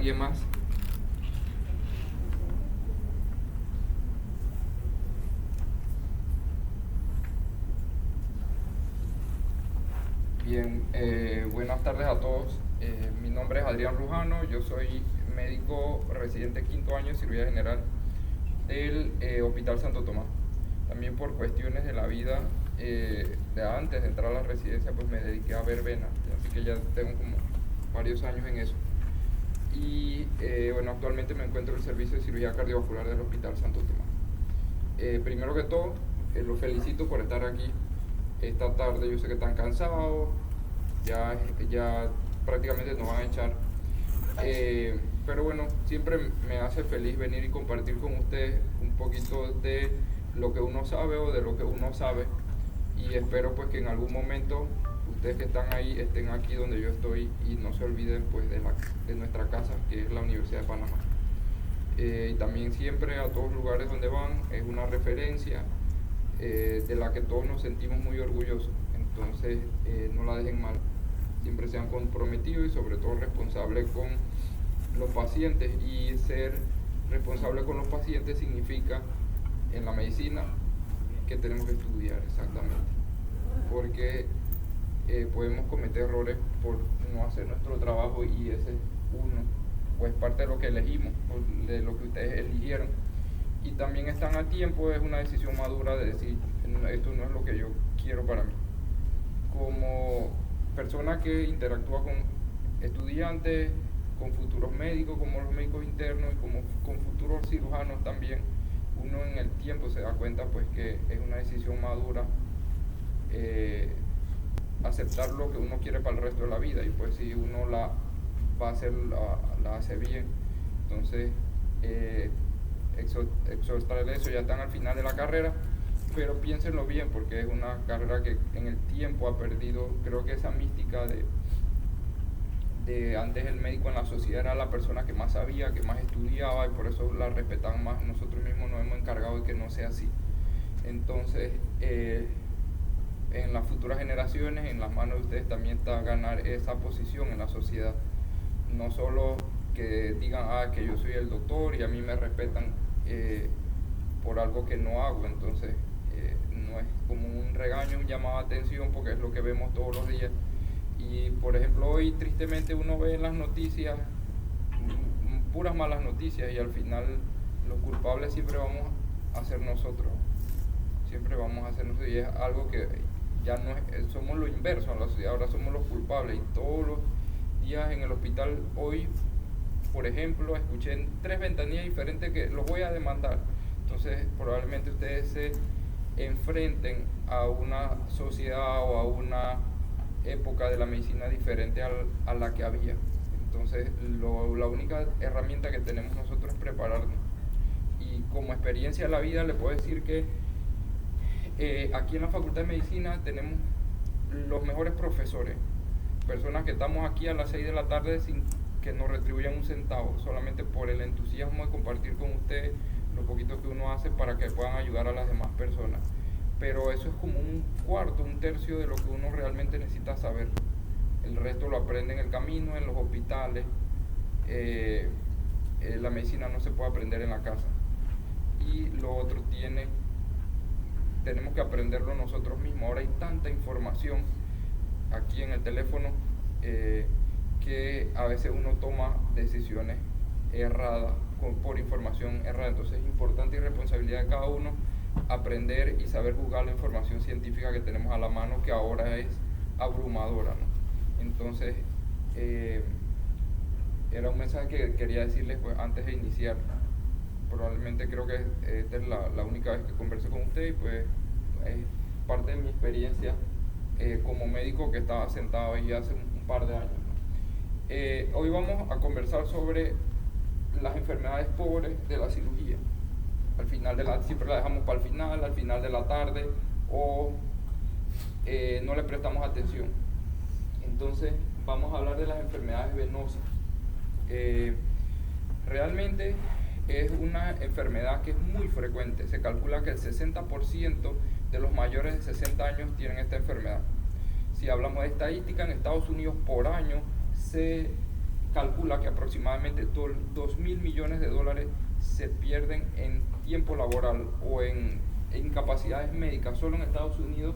¿Alguien más? Bien, buenas tardes a todos. Mi nombre es Adrián Rujano, yo soy médico residente quinto año de cirugía general del Hospital Santo Tomás. También por cuestiones de la vida, de antes de entrar a la residencia, pues me dediqué a ver venas, así que ya tengo como varios años en eso. Y bueno, actualmente me encuentro en el servicio de cirugía cardiovascular del Hospital Santo Tomás. Primero que todo, los felicito por estar aquí esta tarde. Yo sé que están cansados, ya prácticamente nos van a echar. Pero bueno, siempre me hace feliz venir y compartir con ustedes un poquito de lo que uno sabe o de lo que uno sabe. Y espero pues que en algún momento ustedes que están ahí estén aquí donde yo estoy y no se olviden pues de nuestra casa, que es la Universidad de Panamá. Y también siempre a todos los lugares donde van es una referencia de la que todos nos sentimos muy orgullosos. Entonces no la dejen mal, siempre sean comprometidos y sobre todo responsables con los pacientes. Y ser responsable con los pacientes significa en la medicina que tenemos que estudiar exactamente, porque podemos cometer errores por no hacer nuestro trabajo, y ese es uno, pues parte de lo que elegimos, de lo que ustedes eligieron. Y también están a tiempo, es una decisión madura de decir, esto no es lo que yo quiero para mí. Como persona que interactúa con estudiantes, con futuros médicos, como los médicos internos, y como con futuros cirujanos también, uno en el tiempo se da cuenta pues que es una decisión madura aceptar lo que uno quiere para el resto de la vida. Y pues si uno la va a hacer, la hace bien. Entonces exhortar eso, ya están al final de la carrera, pero piénsenlo bien, porque es una carrera que en el tiempo ha perdido, creo que esa mística de antes el médico en la sociedad era la persona que más sabía, que más estudiaba, y por eso la respetaban más. Nosotros mismos nos hemos encargado de que no sea así. Entonces en las futuras generaciones, en las manos de ustedes también está ganar esa posición en la sociedad. No solo que digan que yo soy el doctor y a mí me respetan por algo que no hago. Entonces no es como un regaño, un llamado de atención, porque es lo que vemos todos los días. Y por ejemplo, hoy tristemente uno ve en las noticias puras malas noticias, y al final los culpables siempre vamos a ser nosotros. Siempre vamos a ser nosotros, y es algo que ya no es, somos lo inverso en la sociedad, ahora somos los culpables. Y todos los días en el hospital, hoy por ejemplo, escuché en 3 ventanillas diferentes que los voy a demandar. Entonces probablemente ustedes se enfrenten a una sociedad o a una época de la medicina diferente a la que había. Entonces la única herramienta que tenemos nosotros es prepararnos. Y como experiencia de la vida le puedo decir que aquí en la Facultad de Medicina tenemos los mejores profesores, personas que estamos aquí a las 6 de la tarde sin que nos retribuyan un centavo, solamente por el entusiasmo de compartir con ustedes lo poquito que uno hace para que puedan ayudar a las demás personas. Pero eso es como un cuarto, un tercio de lo que uno realmente necesita saber. El resto lo aprende en el camino, en los hospitales. La medicina no se puede aprender en la casa. Y lo otro tenemos que aprenderlo nosotros mismos. Ahora hay tanta información aquí en el teléfono que a veces uno toma decisiones erradas por información errada. Entonces es importante y responsabilidad de cada uno aprender y saber juzgar la información científica que tenemos a la mano, que ahora es abrumadora, ¿no? Entonces era un mensaje que quería decirles pues antes de iniciar. Probablemente creo que esta es la única vez que converso con usted, y pues es parte de mi experiencia como médico que estaba sentado ahí hace un par de años, ¿no? Hoy vamos a conversar sobre las enfermedades pobres de la cirugía. Al final siempre la dejamos para el final de la tarde, o no le prestamos atención. Entonces vamos a hablar de las enfermedades venosas. Realmente es una enfermedad que es muy frecuente. Se calcula que el 60% de los mayores de 60 años tienen esta enfermedad. Si hablamos de estadística, en Estados Unidos por año se calcula que aproximadamente 2.000 millones de dólares se pierden en tiempo laboral o en incapacidades médicas solo en Estados Unidos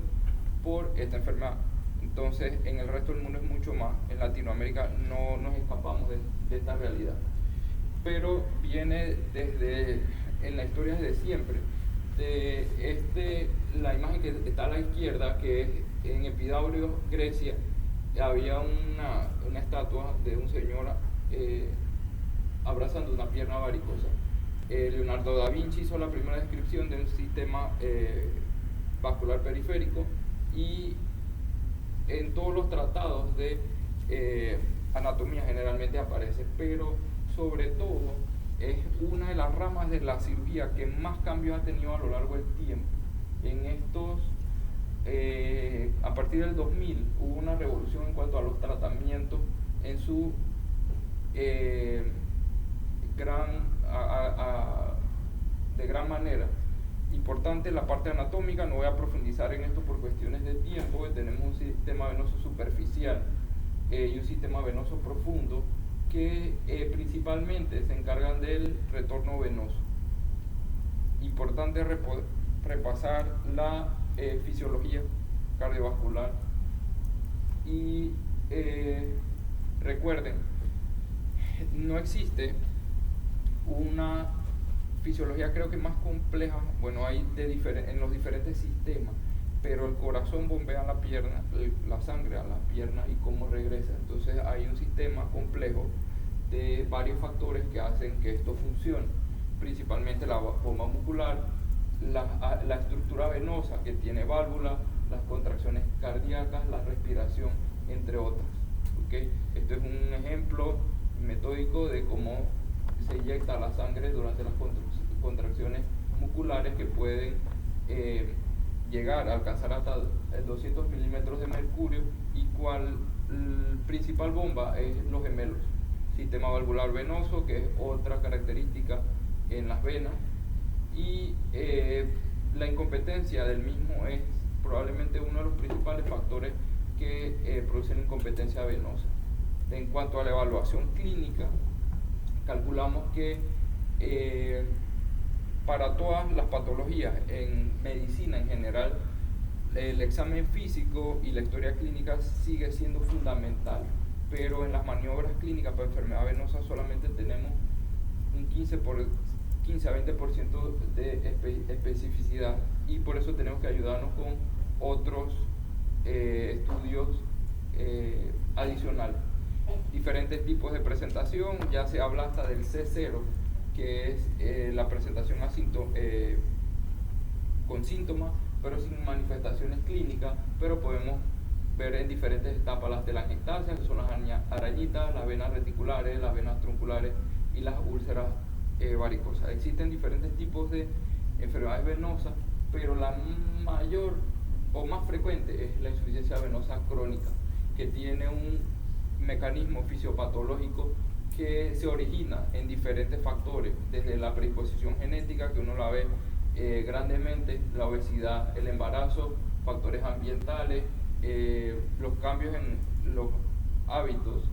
por esta enfermedad. Entonces, en el resto del mundo es mucho más. En Latinoamérica no nos escapamos de esta realidad. Pero viene en la historia desde siempre. La imagen que está a la izquierda, que es en Epidauro, Grecia, había una estatua de un señor abrazando una pierna varicosa. Leonardo da Vinci hizo la primera descripción de un sistema vascular periférico, y en todos los tratados de anatomía generalmente aparece, pero sobre todo es una de las ramas de la cirugía que más cambios ha tenido a lo largo del tiempo. A partir del 2000 hubo una revolución en cuanto a los tratamientos en su de gran manera. Importante la parte anatómica, no voy a profundizar en esto por cuestiones de tiempo. Tenemos un sistema venoso superficial y un sistema venoso profundo que principalmente se encargan del retorno venoso. Importante repasar la fisiología cardiovascular y recuerden, no existe una fisiología creo que más compleja, bueno, hay en los diferentes sistemas, pero el corazón bombea a la pierna, la sangre a la pierna y cómo regresa. Entonces hay un sistema complejo de varios factores que hacen que esto funcione, principalmente la bomba muscular, la estructura venosa que tiene válvula, las contracciones cardíacas, la respiración, entre otras. ¿Okay? Esto es un ejemplo metódico de cómo se inyecta la sangre durante las contracciones musculares, que pueden llegar a alcanzar hasta 200 milímetros de mercurio, y cual principal bomba es los gemelos. Sistema valvular venoso, que es otra característica en las venas, y la incompetencia del mismo es probablemente uno de los principales factores que producen incompetencia venosa. En cuanto a la evaluación clínica, calculamos que para todas las patologías en medicina en general, el examen físico y la historia clínica sigue siendo fundamental, pero en las maniobras clínicas para enfermedad venosa solamente tenemos un 15 a 20% de especificidad, y por eso tenemos que ayudarnos con otros estudios adicionales. Diferentes tipos de presentación, ya se habla hasta del C0, que es la presentación con síntomas pero sin manifestaciones clínicas, pero podemos ver en diferentes etapas las telangiectasias, que son las arañitas, las venas reticulares, las venas tronculares y las úlceras varicosas. Existen diferentes tipos de enfermedades venosas, pero la mayor o más frecuente es la insuficiencia venosa crónica, que tiene un mecanismo fisiopatológico que se origina en diferentes factores, desde la predisposición genética, que uno la ve grandemente, la obesidad, el embarazo, factores ambientales, los cambios en los hábitos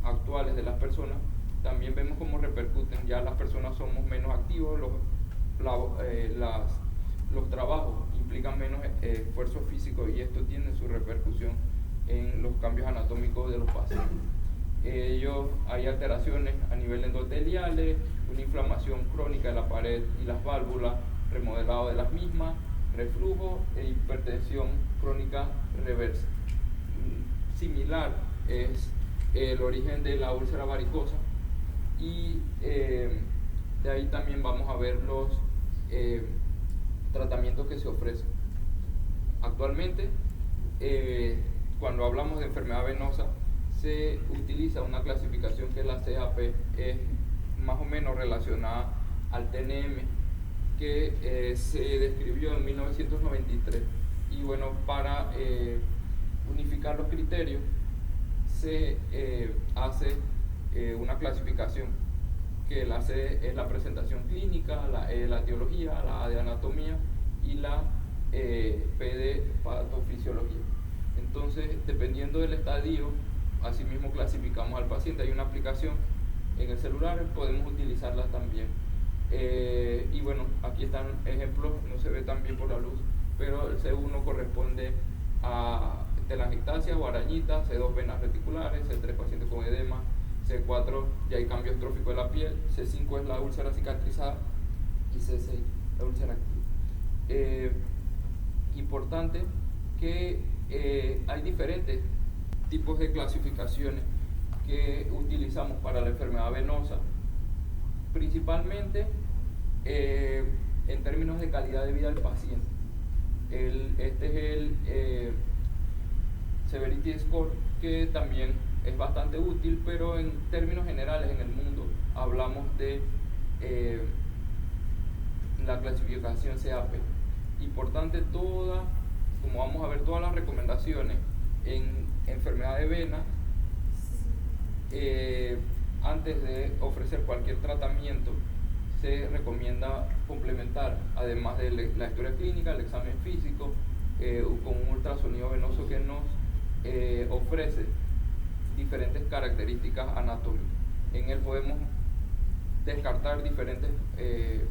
actuales de las personas. También vemos cómo repercuten, ya las personas somos menos activos, los trabajos implican menos esfuerzo físico, y esto tiene su repercusión en los cambios anatómicos de los pacientes. Hay alteraciones a nivel endoteliales, una inflamación crónica de la pared y las válvulas, remodelado de las mismas, reflujo e hipertensión crónica reversa. Similar es el origen de la úlcera varicosa, y de ahí también vamos a ver los tratamientos que se ofrecen. Actualmente, cuando hablamos de enfermedad venosa, se utiliza una clasificación que es la CAP, es más o menos relacionada al TNM, que se describió en 1993. Y bueno, para unificar los criterios, se hace una clasificación, que la C es la presentación clínica, la E la etiología, la A de anatomía y la P de patofisiología. Entonces, dependiendo del estadio asimismo clasificamos al paciente. Hay una aplicación en el celular, podemos utilizarla también. Y bueno, aquí están ejemplos, no se ve tan bien por la luz, pero el C1 corresponde a telangiectasia o arañitas, C2 venas reticulares, C3 paciente con edema, C4 ya hay cambio estrófico de la piel, C5 es la úlcera cicatrizada y C6 la úlcera activa. Importante que hay diferentes tipos de clasificaciones que utilizamos para la enfermedad venosa, principalmente en términos de calidad de vida del paciente. Este es el Severity Score, que también es bastante útil, pero en términos generales en el mundo hablamos de la clasificación CAP. Importante como vamos a ver, todas las recomendaciones en enfermedad de vena, antes de ofrecer cualquier tratamiento, se recomienda complementar, además de la historia clínica, el examen físico, con un ultrasonido venoso que nos ofrece diferentes características anatómicas. En él podemos descartar diferentes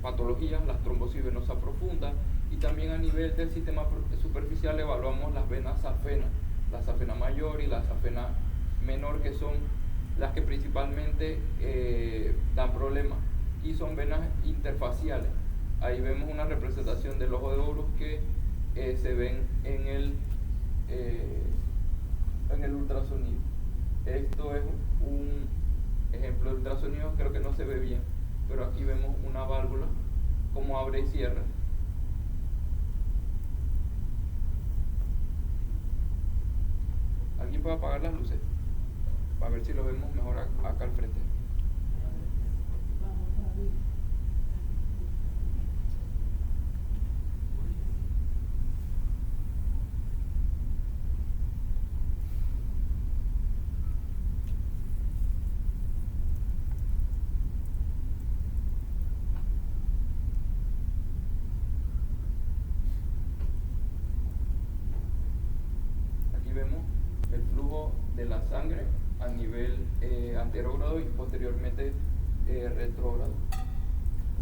patologías, las trombosis venosa profunda, y también a nivel del sistema superficial evaluamos las venas safena, la safena mayor y la safena menor, que son las que principalmente dan problemas, y son venas interfaciales. Ahí vemos una representación del ojo de Horus que se ven en el ultrasonido. Esto es un ejemplo de ultrasonido, creo que no se ve bien, pero aquí vemos una válvula como abre y cierra. ¿Alguien puede apagar las luces? Para ver si lo vemos mejor acá al frente. Aquí vemos el flujo de la sangre a nivel anterógrado y posteriormente retrógrado.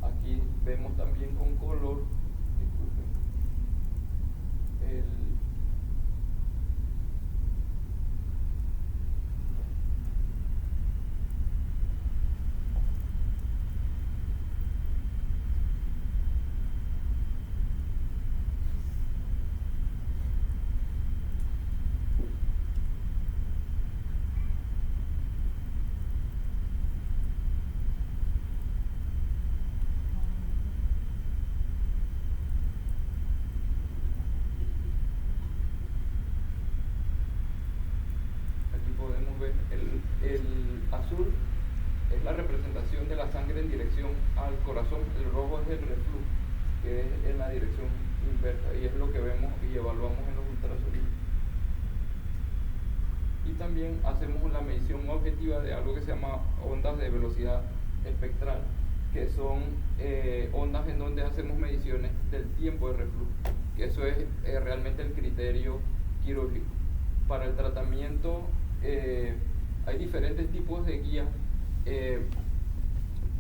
Aquí vemos también con color, disculpen, el azul es la representación de la sangre en dirección al corazón, el rojo es el reflujo, que es en la dirección inversa, y es lo que vemos y evaluamos en los ultrasonidos. Y también hacemos la medición objetiva de algo que se llama ondas de velocidad espectral, que son ondas en donde hacemos mediciones del tiempo de reflujo, que eso es realmente el criterio quirúrgico. Para el tratamiento hay diferentes tipos de guías,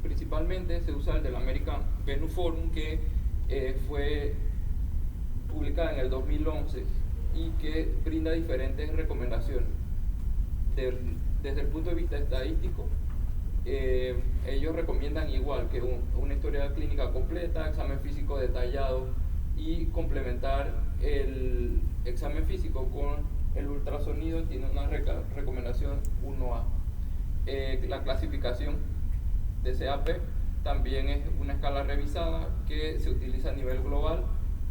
principalmente se usa el del American Venous Forum, que fue publicada en el 2011 y que brinda diferentes recomendaciones. Desde el punto de vista estadístico, ellos recomiendan igual que una historia clínica completa, examen físico detallado y complementar el examen físico con el ultrasonido. Tiene una recomendación 1A. La clasificación de CAP también es una escala revisada que se utiliza a nivel global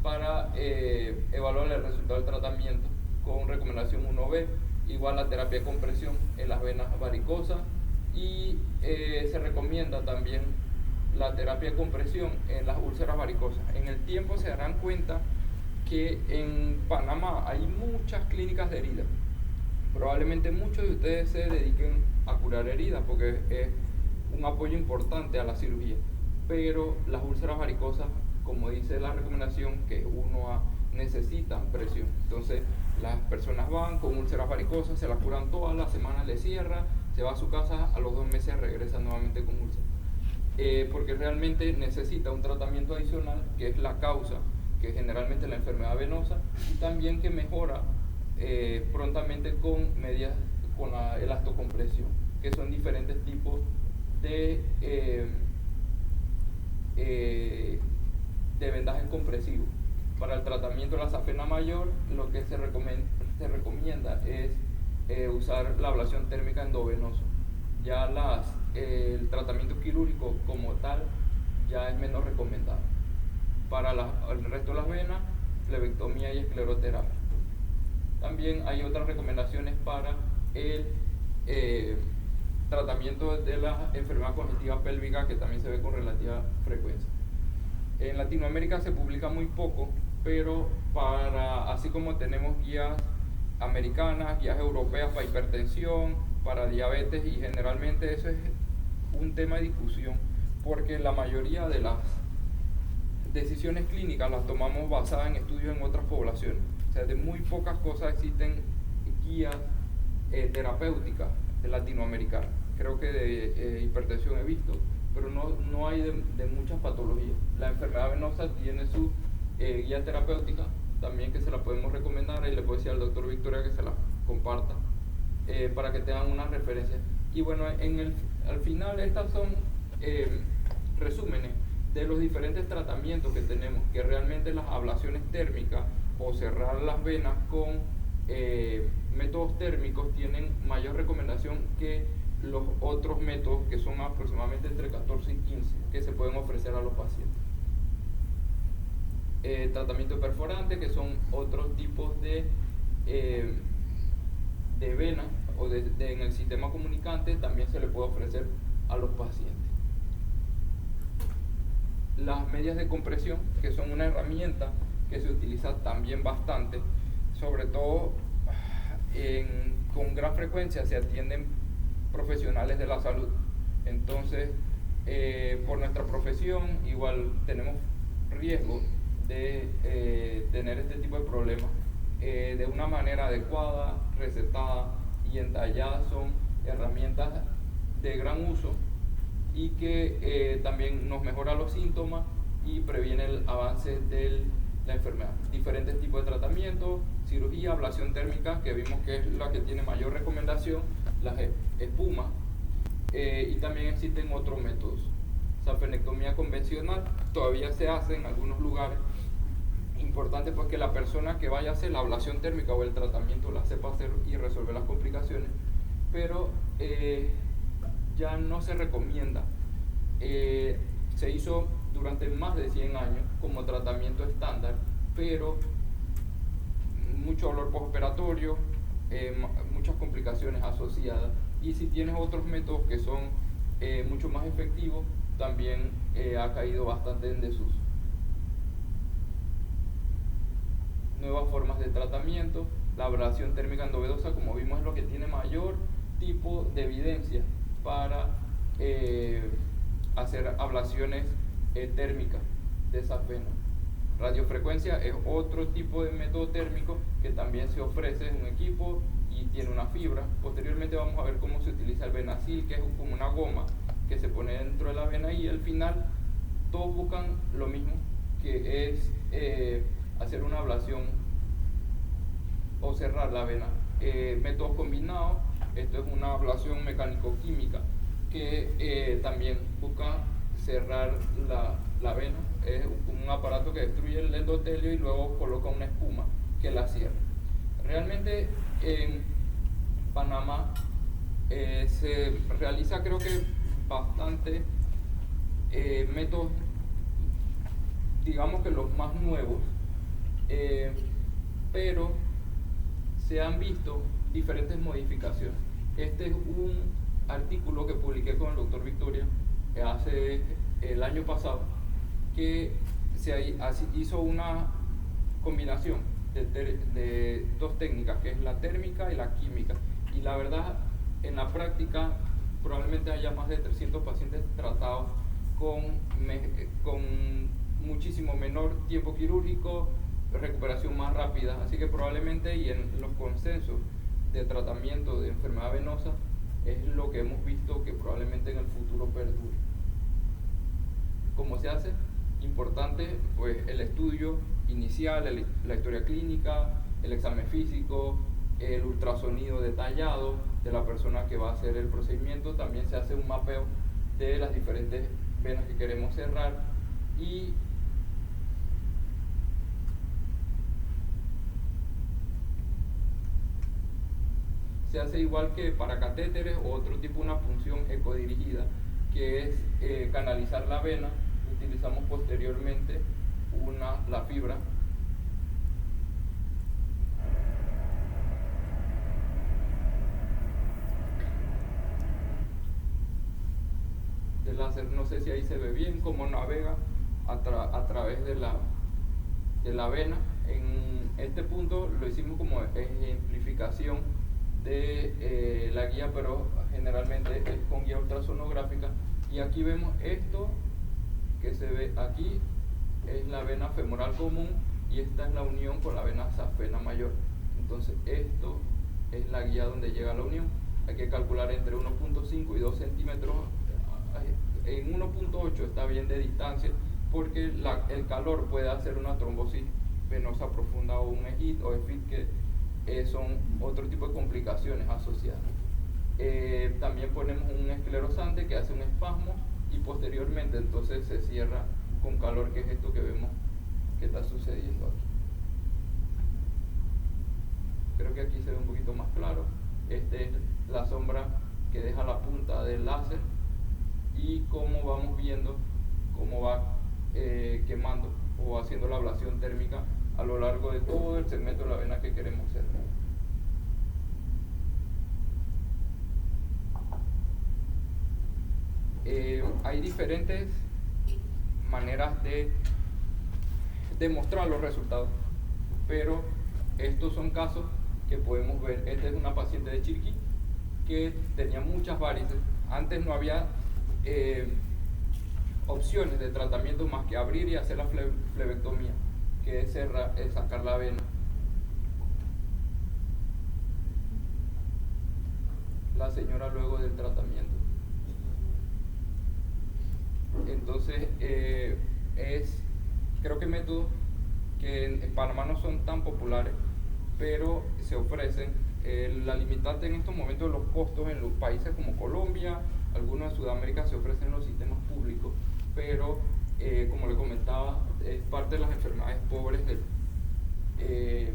para evaluar el resultado del tratamiento, con recomendación 1B, igual la terapia de compresión en las venas varicosas, y se recomienda también la terapia de compresión en las úlceras varicosas. En el tiempo se darán cuenta que en Panamá hay muchas clínicas de heridas. Probablemente muchos de ustedes se dediquen a curar heridas porque es un apoyo importante a la cirugía, pero las úlceras varicosas, como dice la recomendación, que 1A, necesitan presión. Entonces Las personas van con úlceras varicosas, se las curan todas, las semanas le cierra, se va a su casa, a los 2 meses regresa nuevamente con úlceras. Porque realmente necesita un tratamiento adicional, que es la causa, que es generalmente la enfermedad venosa, y también que mejora prontamente con medidas con la elastocompresión, que son diferentes tipos de vendajes compresivos. Para el tratamiento de la safena mayor, lo que se recomienda es usar la ablación térmica endovenosa. Ya el tratamiento quirúrgico como tal ya es menos recomendado. Para el resto de las venas, flebectomía y escleroterapia. También hay otras recomendaciones para el tratamiento de la enfermedad congestiva pélvica, que también se ve con relativa frecuencia. En Latinoamérica se publica muy poco, pero así como tenemos guías americanas, guías europeas para hipertensión, para diabetes, y generalmente eso es un tema de discusión, porque la mayoría de las decisiones clínicas las tomamos basadas en estudios en otras poblaciones. O sea, de muy pocas cosas existen guías terapéuticas latinoamericanas. Creo que de hipertensión he visto, pero no hay de muchas patologías. La enfermedad venosa tiene su guía terapéutica, también, que se la podemos recomendar, y le puedo decir al doctor Victoria que se la comparta para que tengan una referencia. Y bueno, al final estas son resúmenes de los diferentes tratamientos que tenemos, que realmente las ablaciones térmicas o cerrar las venas con métodos térmicos tienen mayor recomendación que los otros métodos, que son aproximadamente entre 14 y 15 que se pueden ofrecer a los pacientes. Tratamiento perforante, que son otros tipos de venas o en el sistema comunicante, también se le puede ofrecer a los pacientes. Las medias de compresión, que son una herramienta que se utiliza también bastante, sobre todo con gran frecuencia se atienden profesionales de la salud. Entonces, por nuestra profesión, igual tenemos riesgo de tener este tipo de problemas. De una manera adecuada, recetada y entallada, son herramientas de gran uso y que también nos mejora los síntomas y previene el avance de la enfermedad. Diferentes tipos de tratamientos: cirugía, ablación térmica, que vimos que es la que tiene mayor recomendación, las espumas, y también existen otros métodos. Safenectomía convencional todavía se hace en algunos lugares. Importante pues que la persona que vaya a hacer la ablación térmica o el tratamiento la sepa hacer y resolver las complicaciones, pero ya no se recomienda. Se hizo durante más de 100 años como tratamiento estándar, pero mucho dolor postoperatorio, muchas complicaciones asociadas, y si tienes otros métodos que son mucho más efectivos, también ha caído bastante en desuso. Nuevas formas de tratamiento: la ablación térmica endovenosa, como vimos, es lo que tiene mayor tipo de evidencia para hacer ablaciones térmicas de esas venas. Radiofrecuencia es otro tipo de método térmico que también se ofrece en un equipo y tiene una fibra. Posteriormente vamos a ver cómo se utiliza el Venacil, que es como una goma que se pone dentro de la vena, y al final todos buscan lo mismo, que es hacer una ablación o cerrar la vena. Métodos combinados: esto es una ablación mecánico-química que también busca cerrar la vena. Es un aparato que destruye el endotelio y luego coloca una espuma que la cierra. Realmente en Panamá se realiza, creo que bastante métodos, digamos que los más nuevos, pero se han visto diferentes modificaciones. Este es un artículo que publiqué con el doctor Victoria hace el año pasado, que se hizo una combinación de dos técnicas, que es la térmica y la química, y la verdad, en la práctica probablemente haya más de 300 pacientes tratados con muchísimo menor tiempo quirúrgico, recuperación más rápida. Así que probablemente, y en los consensos de tratamiento de enfermedad venosa, es lo que hemos visto que probablemente en el futuro perdure. ¿Cómo se hace? Importante, pues el estudio inicial, la historia clínica, el examen físico, el ultrasonido detallado de la persona que va a hacer el procedimiento. También se hace un mapeo de las diferentes venas que queremos cerrar y se hace igual que para catéteres o otro tipo, una punción ecodirigida, que es canalizar la vena. Utilizamos posteriormente la fibra de láser. No sé si ahí se ve bien cómo navega a través de la vena. En este punto lo hicimos como ejemplificación de la guía, pero generalmente es con guía ultrasonográfica. Y aquí vemos esto que se ve aquí, es la vena femoral común, y esta es la unión con la vena safena mayor. Entonces esto es la guía donde llega la unión. Hay que calcular entre 1.5 y 2 centímetros. En 1.8 está bien de distancia, porque el calor puede hacer una trombosis venosa profunda o un EGIT o EFIT, que son otro tipo de complicaciones asociadas. También ponemos un esclerosante que hace un espasmo, y posteriormente entonces se cierra con calor, que es esto que vemos que está sucediendo aquí. Creo que aquí se ve un poquito más claro. Esta es la sombra que deja la punta del láser, y cómo vamos viendo cómo va quemando o haciendo la ablación térmica a lo largo de todo el segmento de la vena que queremos cerrar. Hay diferentes maneras de demostrar los resultados, pero estos son casos que podemos ver. Esta es una paciente de Chiriquí que tenía muchas varices. Antes no había opciones de tratamiento más que abrir y hacer la flebectomía, que es sacar la vena. La señora luego del tratamiento. Entonces creo que métodos que en Panamá no son tan populares, pero se ofrecen. La limitante en estos momentos de los costos en los países como Colombia, algunos de Sudamérica, se ofrecen los sistemas públicos, pero como le comentaba, es parte de las enfermedades pobres de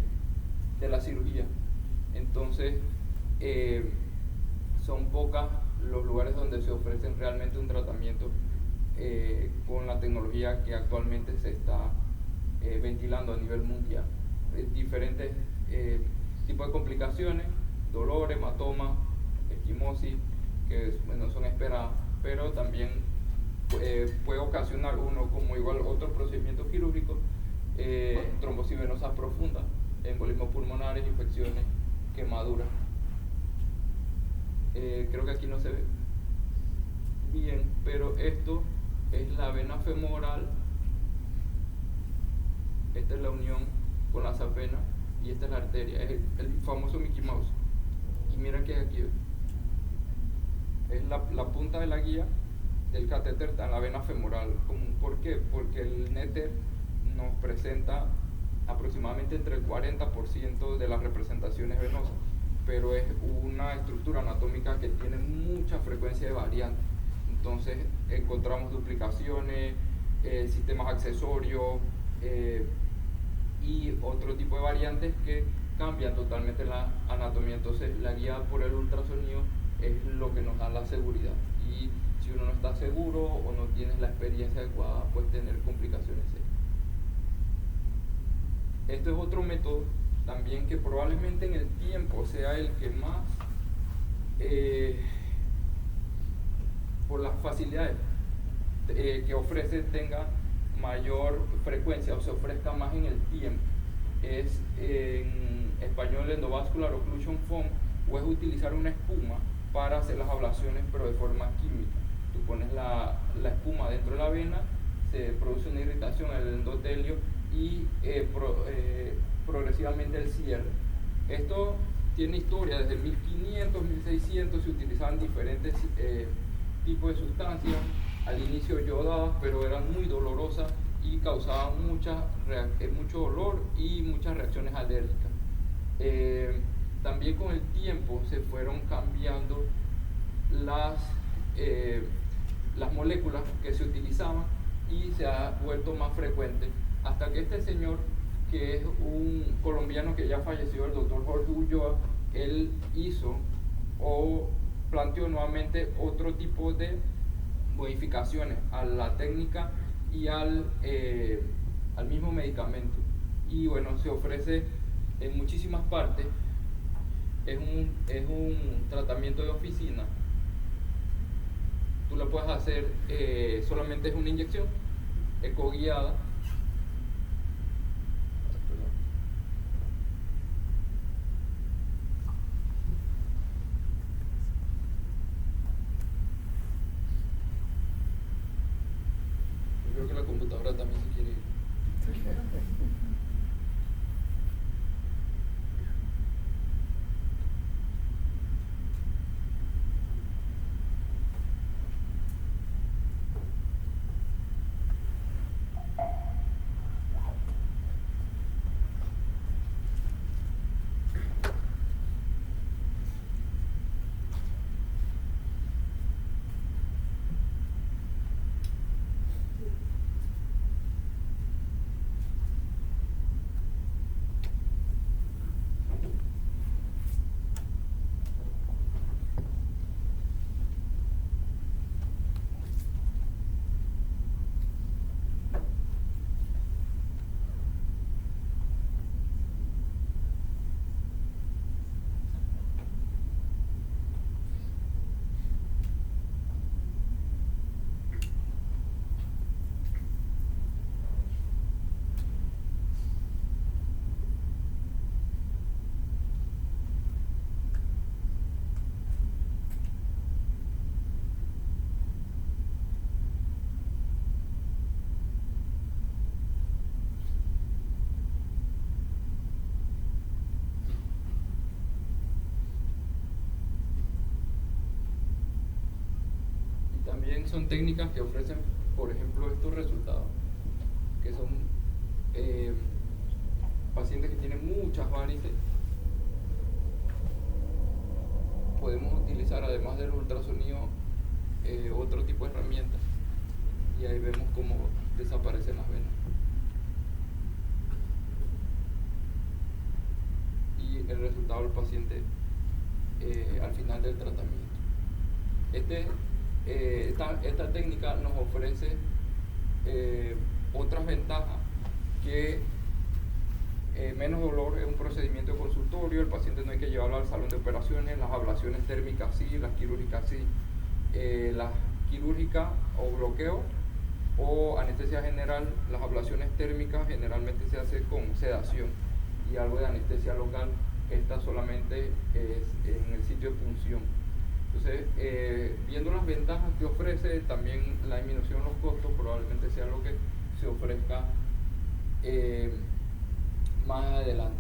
la cirugía. Entonces son pocas los lugares donde se ofrecen realmente un tratamiento con la tecnología que actualmente se está ventilando a nivel mundial. Diferentes tipos de complicaciones, dolor, hematoma, esquimosis, que no son esperadas, pero también puede ocasionar uno, como igual otro procedimiento quirúrgico, trombosis venosa profunda, embolismos pulmonares, infecciones, quemaduras. Creo que aquí no se ve bien, pero esto es la vena femoral, esta es la unión con la safena, y esta es la arteria, es el famoso Mickey Mouse. Y mira que aquí es la punta de la guía del catéter, está en la vena femoral común. ¿Por qué? Porque el néter nos presenta aproximadamente entre el 40% de las representaciones venosas, pero es una estructura anatómica que tiene mucha frecuencia de variantes. Entonces encontramos duplicaciones, sistemas accesorios y otro tipo de variantes que cambian totalmente la anatomía. Entonces la guía por el ultrasonido es lo que nos da la seguridad, y si uno no está seguro o no tienes la experiencia adecuada, puede tener complicaciones serias. Esto es otro método también que probablemente en el tiempo sea el que más, por las facilidades que ofrece, tenga mayor frecuencia o se ofrezca más en el tiempo. Es en español endovascular occlusion foam, o es utilizar una espuma para hacer las ablaciones, pero de forma química. Tú pones la espuma dentro de la vena, se produce una irritación en el endotelio y progresivamente el cierre. Esto tiene historia desde 1500, 1600, se utilizaban diferentes tipos de sustancias, al inicio yodadas, pero eran muy dolorosas y causaban mucho dolor y muchas reacciones alérgicas. También con el tiempo se fueron cambiando las moléculas que se utilizaban y se ha vuelto más frecuente, hasta que este señor, que es un colombiano que ya falleció, el doctor Jorge Ulloa, él hizo o planteó nuevamente otro tipo de modificaciones a la técnica y al mismo medicamento. Y bueno, se ofrece en muchísimas partes. Es un tratamiento de oficina. Tú lo puedes hacer, solamente es una inyección ecoguiada. Yo creo que la computadora también se quiere ir. También son técnicas que ofrecen, por ejemplo, estos resultados, que son pacientes que tienen muchas varices. Podemos utilizar, además del ultrasonido, otro tipo de herramientas, y ahí vemos cómo desaparecen las venas. Y el resultado del paciente al final del tratamiento. Esta técnica nos ofrece otras ventajas, que menos dolor, es un procedimiento de consultorio, el paciente no hay que llevarlo al salón de operaciones, las ablaciones térmicas sí, las quirúrgicas sí, las quirúrgicas o bloqueo o anestesia general, las ablaciones térmicas generalmente se hace con sedación y algo de anestesia local. Esta solamente es en el sitio de punción. Entonces, viendo las ventajas que ofrece, también la disminución de los costos probablemente sea lo que se ofrezca más adelante.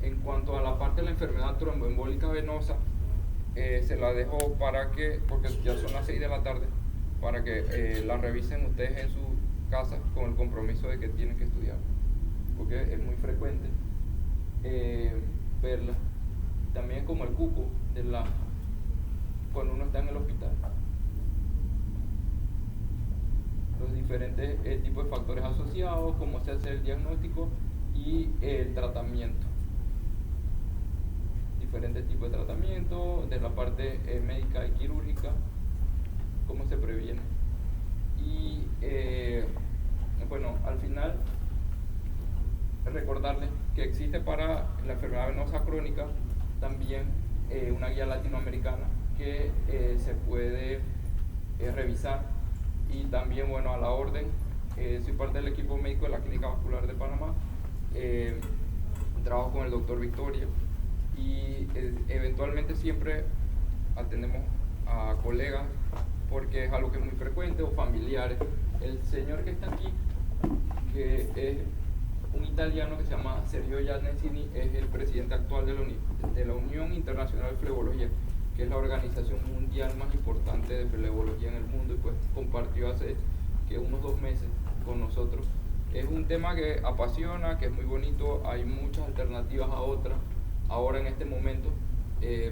En cuanto a la parte de la enfermedad tromboembólica venosa, se la dejo porque ya son las 6 de la tarde, para que la revisen ustedes en su casa con el compromiso de que tienen que estudiar, porque es muy frecuente verla. También como el cupo cuando uno está en el hospital. Los diferentes tipos de factores asociados, cómo se hace el diagnóstico y el tratamiento. Diferentes tipos de tratamiento, de la parte médica y quirúrgica, cómo se previene. Y bueno, al final, recordarles que existe para la enfermedad venosa crónica también una guía latinoamericana que se puede revisar, y también, bueno, a la orden, soy parte del equipo médico de la Clínica Vascular de Panamá, trabajo con el doctor Victoria, y eventualmente siempre atendemos a colegas porque es algo que es muy frecuente, o familiares. El señor que está aquí, que es un italiano que se llama Sergio Giannesini es el presidente actual de la Unión Internacional de Flebología, que es la organización mundial más importante de flebología en el mundo, y pues compartió hace que unos 2 meses con nosotros. Es un tema que apasiona, que es muy bonito, hay muchas alternativas a otras ahora en este momento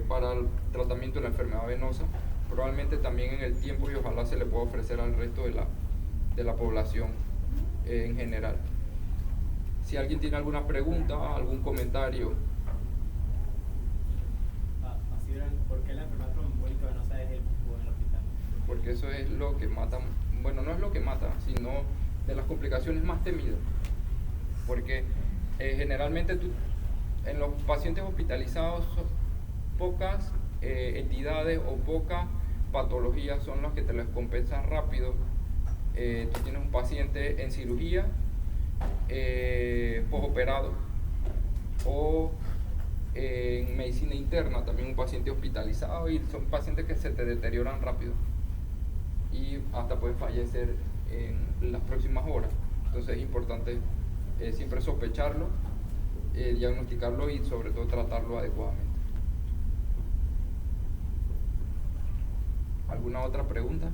para el tratamiento de la enfermedad venosa, probablemente también en el tiempo, y ojalá se le pueda ofrecer al resto de la población en general. Si alguien tiene alguna pregunta, algún comentario. ¿Por qué la enfermedad trombólica venosa es el foco en el hospital? Porque eso es lo que mata, bueno, no es lo que mata, sino de las complicaciones más temidas. Porque generalmente en los pacientes hospitalizados pocas entidades o pocas patologías son las que te las compensan rápido. Tú tienes un paciente en cirugía, postoperado, o en medicina interna también un paciente hospitalizado, y son pacientes que se te deterioran rápido y hasta pueden fallecer en las próximas horas. Entonces es importante siempre sospecharlo, diagnosticarlo y sobre todo tratarlo adecuadamente. ¿Alguna otra pregunta?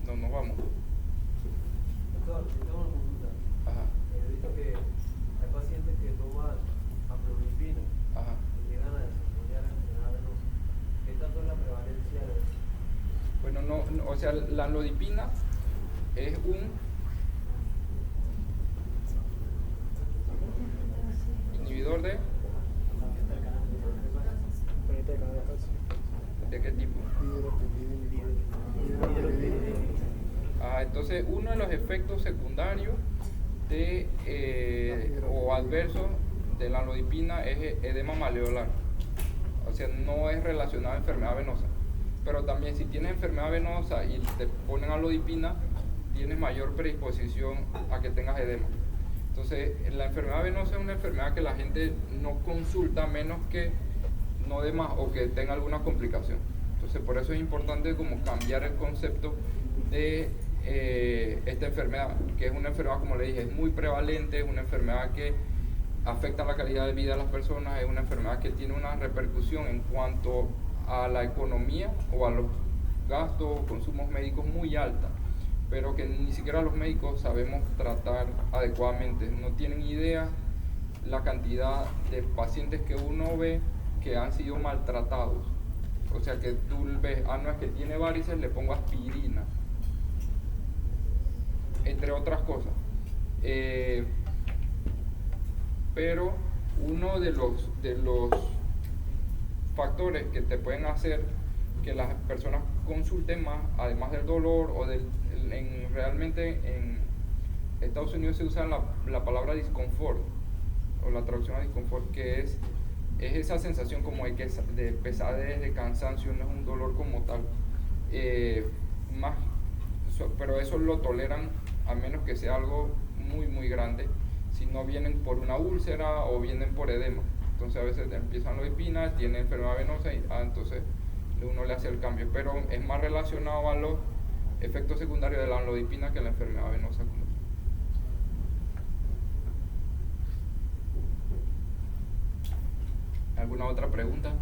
No, nos vamos. Doctor, yo tengo una consulta. Ajá. He visto que hay pacientes que toman amlodipina Ajá. y llegan a desarrollar enfermedad venosa. ¿Qué tanto es la prevalencia de eso? Bueno, no, o sea, la amlodipina es un inhibidor ¿de qué tipo? Entonces, uno de los efectos secundarios o adversos de la amlodipina es edema maleolar. O sea, no es relacionado a enfermedad venosa. Pero también si tienes enfermedad venosa y te ponen amlodipina, tienes mayor predisposición a que tengas edema. Entonces, la enfermedad venosa es una enfermedad que la gente no consulta menos que no dé más o que tenga alguna complicación. Entonces, por eso es importante como cambiar el concepto de esta enfermedad, que es una enfermedad, como le dije, es muy prevalente, es una enfermedad que afecta la calidad de vida de las personas, es una enfermedad que tiene una repercusión en cuanto a la economía o a los gastos o consumos médicos muy alta, pero que ni siquiera los médicos sabemos tratar adecuadamente. No tienen idea la cantidad de pacientes que uno ve que han sido maltratados. O sea, que tú ves, no es que tiene varices, le pongo aspirina, entre otras cosas. Pero uno de los factores que te pueden hacer que las personas consulten más, además del dolor o realmente en Estados Unidos se usa la palabra disconfort, o la traducción a disconfort, que es esa sensación como de pesadez, de cansancio, no es un dolor como tal, pero eso lo toleran a menos que sea algo muy muy grande, si no vienen por una úlcera o vienen por edema. Entonces a veces empiezan amlodipina, tiene enfermedad venosa y entonces uno le hace el cambio, pero es más relacionado a los efectos secundarios de la amlodipina que la enfermedad venosa. ¿Alguna otra pregunta?